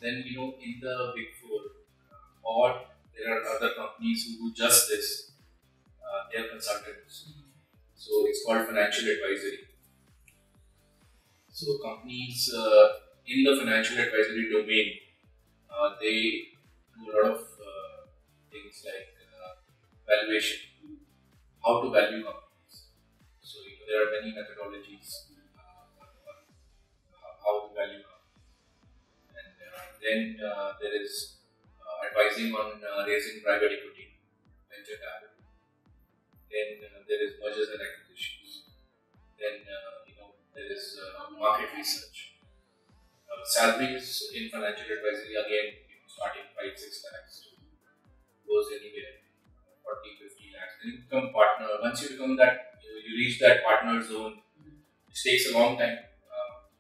Then in the Big Four, or there are other companies who do just this. They are consultants. So it's called financial advisory. So companies in the financial advisory domain, they do a lot of things like valuation, how to value companies. So there are many methodologies on how to value companies. And then there is advising on raising private equity, venture capital. Then there is mergers and acquisitions. Then there is market research. Salaries in financial advisory again, starting 5-6 lakhs goes anywhere 40-50 lakhs. Then you become partner. Once you become that, you reach that partner zone, which takes a long time.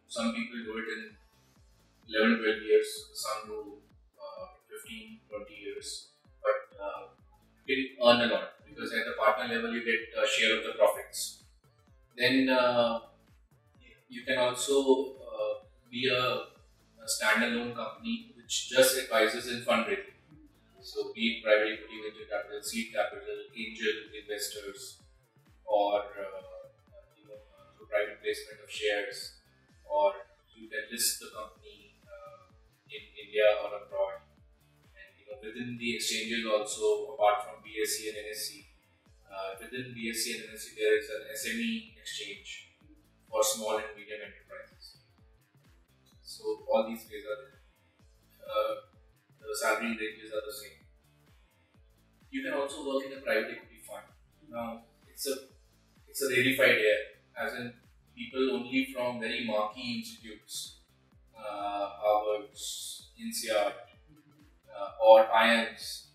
Some people do it in 11-12 years. Some do 15-20 years. But you can earn a lot because at the partner level you get a share of the profits. Then you can also be a standalone company which just advises in fundraising. So be it private equity, venture capital, seed capital, angel investors, or through private placement of shares, or you can list the company in India or abroad. And within the exchanges also, apart from BSE and NSE, within BSE and NSE there is an SME exchange for small and medium enterprises. So all these ways are there. The salary ranges are the same. You can also work in a private equity fund. Now it's a rarefied air, as in people only from very marquee institutes, Harvard, INSEAD, or IIMs,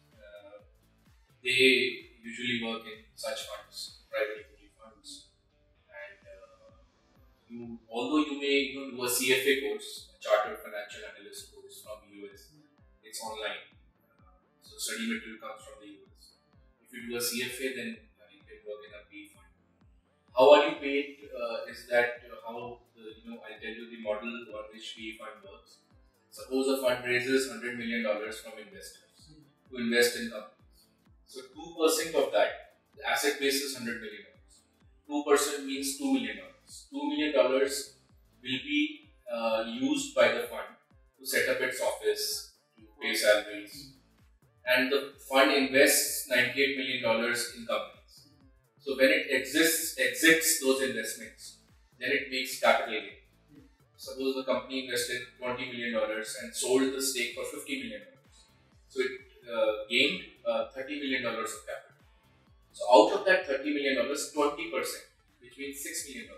they usually work in such funds, private equity funds. And although you may do a CFA course, a Chartered Financial Analyst course from the US, it's online. So study material comes from the US. If you do a CFA, then you can work in a PE fund. How are you paid? Is that how I'll tell you the model on which PE fund works. Suppose a fund raises $100 million from investors to invest in companies. So 2% of that, the asset base is $100 million. 2% means $2 million. $2 million will be used by the fund to set up its office, to pay salaries, and the fund invests $98 million in companies. So when it exits those investments, then it makes capital gain. Suppose the company invested $20 million and sold the stake for $50 million. So it gained $30 million of capital. So out of that $30 million, 20%, which means $6 million,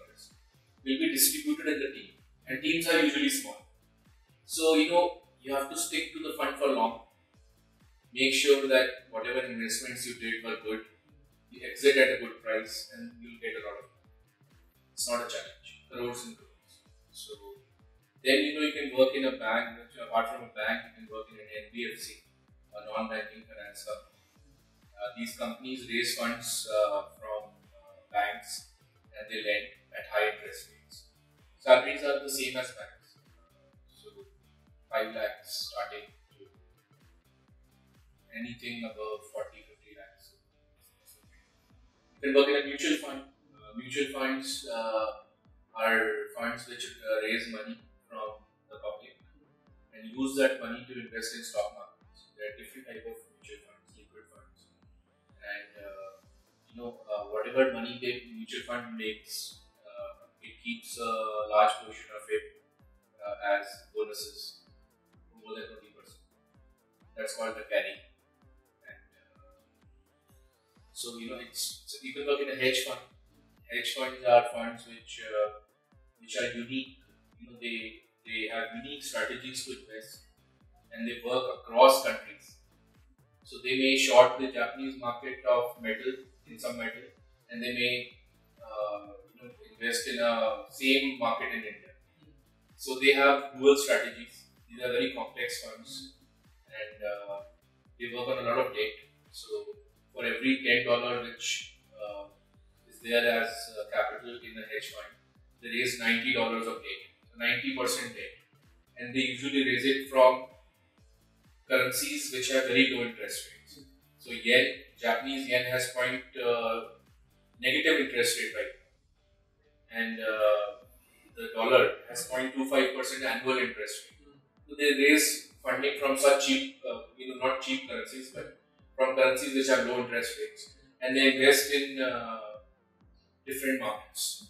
will be distributed in the team. And teams are usually small. So you have to stick to the fund for long. Make sure that whatever investments you did were good. You exit at a good price and you'll get a lot of money. It's not a challenge. Crores and crores. So then you can work in a bank. Apart from a bank, you can work in an NBFC, a non-banking finance company. These companies raise funds from banks and they lend at high interest rates. Salaries are the same as banks. So 5 lakhs starting to anything above 40-50 lakhs. You can work in a mutual fund. Mutual funds are funds which raise money from the public and use that money to invest in stock markets. There are different types of mutual funds, liquid funds, and whatever money the mutual fund makes, it keeps a large portion of it as bonuses, more than 20%. That's called the carry. And so you can work in a hedge fund. Hedge funds are funds which are unique. They have unique strategies to invest, and they work across countries. So they may short the Japanese market of metal, in some metal, and they may invest in a same market in India. So they have dual strategies. These are very complex funds, and they work on a lot of debt. So for every $10 which is there as capital in a hedge fund, they raise $90 of debt, so 90% debt, and they usually raise it from currencies which have very low interest rates. So Japanese yen has negative interest rate right now, and the dollar has 0.25% annual interest rate. So they raise funding from such cheap, not cheap currencies, but from currencies which have low interest rates, and they invest in different markets.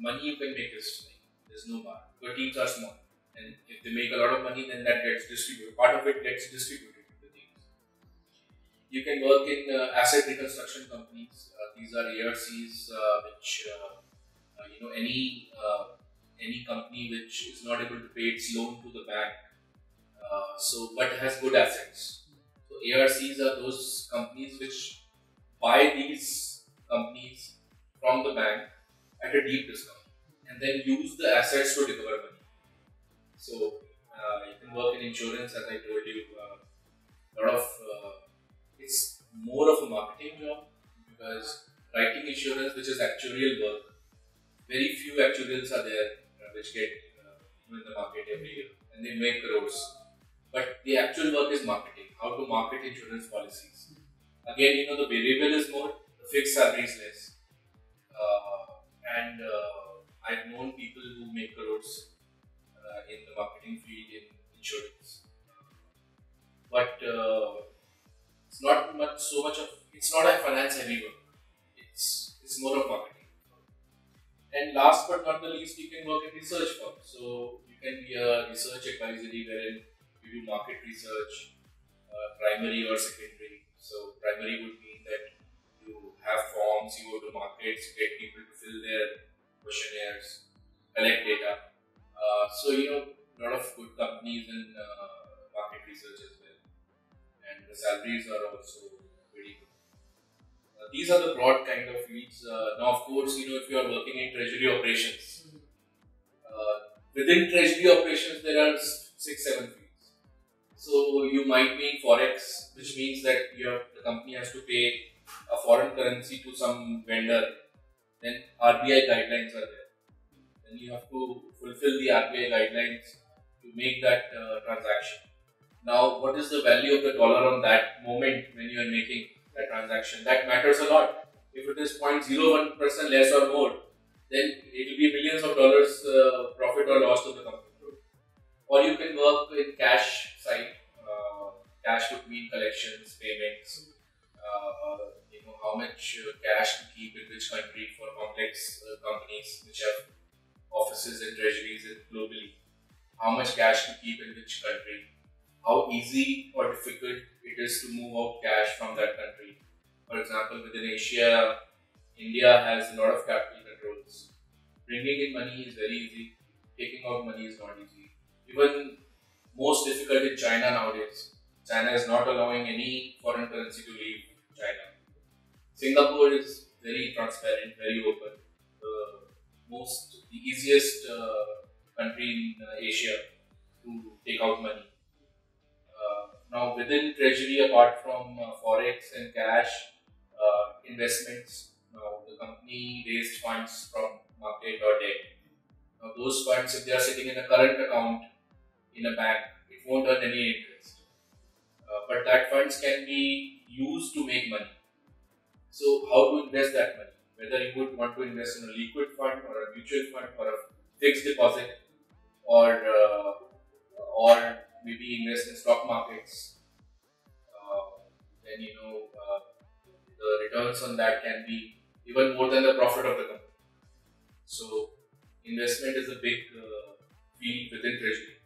Money you can make is there's no bar. Your teams are small, and if they make a lot of money, then that gets distributed. Part of it gets distributed to the teams. You can work in asset reconstruction companies. These are ARCs, which any company which is not able to pay its loan to the bank, but has good assets. So ARCs are those companies which buy these companies from the bank at a deep discount and then use the assets to recover money. So you can work in insurance, as I told you. It's more of a marketing job, because writing insurance, which is actuarial work, very few actuarials are there which get in the market every year, and they make crores. But the actual work is marketing, how to market insurance policies. Again, the variable is more, the fixed salary is less. I've known people who make crores in the marketing field in insurance. But it's not it's not a finance heavy work. It's more of marketing. And last but not the least, you can work in research firms. So you can be a research advisory wherein you do market research, primary or secondary. So primary would mean that you have forms, you go to markets, get people to fill their questionnaires, collect data. A lot of good companies in market research as well. And the salaries are also very good. These are the broad kind of fields. Now, of course, if you are working in treasury operations, within treasury operations there are 6-7 fields. So you might be in forex, which means that the company has to pay a foreign currency to some vendor. Then RBI guidelines are there. Then you have to fulfill the RBI guidelines to make that transaction. Now, what is the value of the dollar on that moment when you are making that transaction? That matters a lot. If it is 0.01% less or more, then it will be millions of dollars profit or loss to the company. Or you can work in cash side. Cash would mean collections, payments, how much cash to keep in which country for complex companies which have offices and treasuries globally. How much cash to keep in which country. How easy or difficult it is to move out cash from that country. For example, within Asia, India has a lot of capital controls. Bringing in money is very easy. Taking out money is not easy. Even most difficult in China nowadays. China is not allowing any foreign currency to leave China. Singapore is very transparent, very open. The easiest country in Asia to take out money. Now, within treasury, apart from forex and cash investments, now the company raised funds from market or debt. Now, those funds, if they are sitting in a current account in a bank, it won't earn any interest. But that funds can be used to make money. So, how to invest that money? Whether you would want to invest in a liquid fund or a mutual fund or a fixed deposit, or maybe invest in stock markets, then the returns on that can be even more than the profit of the company. So investment is a big field within treasury.